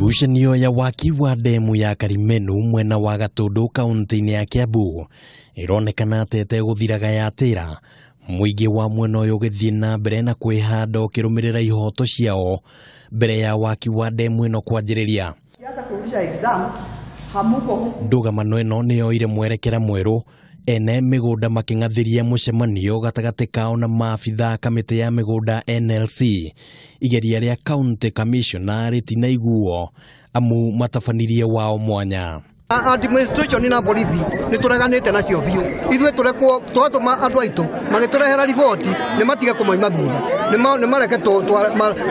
Ngucanio ya waki wa ndemu ya Karimenu mwena wa Gatundu kaunti-ini ya Kiambu ironekana tete guthiraga yatira muingi wa mwena uyu githii na mbere na kwihanda ukirumirira ihoto ciao mbere ya waki wa ndemu ino kwanjiriria. Ndugamano ino niyoire mwerekera mweru ene migunda making'athiria mucemanio gatagati kao na maabithaa kamiti ya migunda NLC igeria ria county commissioner ritinaiguo amu matabanirie wao mwanya. Administration na borithi ni tureganite nacio biu ithuĩ turekwo twatuma andu aitu magiturehera riboti ni matige kumoima thutha ni mareke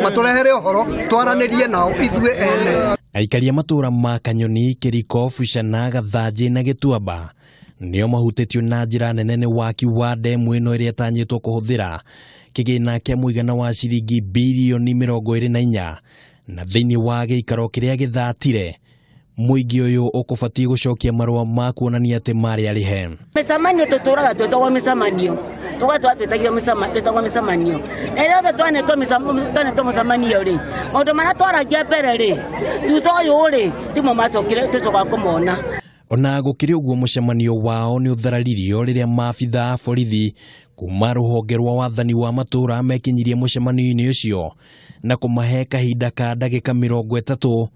maturehere uhoro twaranirie nao ithuĩ ene. Aikari matura ma Kanyoni, Kiriko, Fushana, Gathaji na Gituamba nio mahutitio na njira nene ni waki wa ndemu ino iria tanyitwo kuhuthira kigina kia muigana wa ciringi bilioni 24 na thiini wa giikaro kiria githatire. Muingi uyu ukubatie gucokia marua ma kuonania ati mari arihe. Mucemanio tuturaga twetagwo mucemanio tugatwa twetagio mucemanio ero twanetwo mucemanio ri maundu maria twaragia mbere ri thutha uyu ri timo macokire tucoka kumona. Ona gukiri uguo mucemanio wao ni uthararirio riria maabithaa borithi kuma ruhonge rwa wathani wa matura mekinyirie mucemanio-ini ucio na kumahe kahinda ka ndagika 30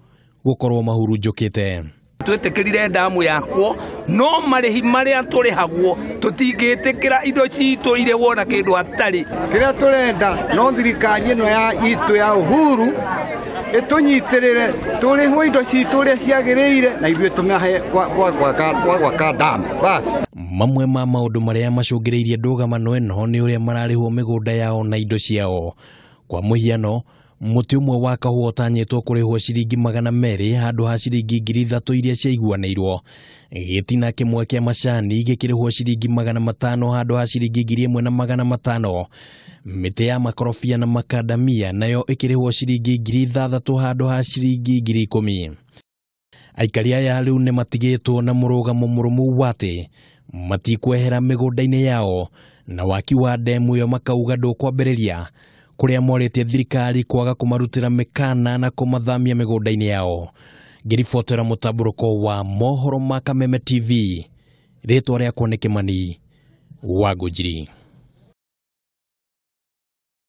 gukorwo mahurunjukite. Twetekirire ndamu yakwo no marihi maria turihagwo tutingitikira indo citu ire wona kindu atari kiria turenda no thirikari ino ya itu ya uhuru itunyitirire turihwo indo citu uria ciagiriire na ithuĩ tumahe gwaka ndamu basi. Mamwe ma maundu maria macungiriirie Ndugamano ino ni uria mararihwo migunda yao na indo ciao. Kwa muhiano muti umwe wa kahũa utanyitwo kurihwo ciringi 200 handu ha ciringi 3000 iria ciaiguanĩirwo. Gitina kimwe kia macani gikirihwo ciringi 500 handu ha ciringi 1500. Miti ya makorobia na makadamia nayo ikirihwo ciringi 6000 handu ha ciringi 10,000. Aikari aya riu ni matigitwo na murugamo murumu wati matikwehera migunda-ini yao na waki wa ndemu yo makauga ndukwambiriria kuria moretie thirikari kwaga kumarutira mikana na kumathamia migunda-ini yao. Ngiribotera mutaburuko wa mohoro ma Kameme TV ritwa riakwa ni Kimani wa Ngujiri.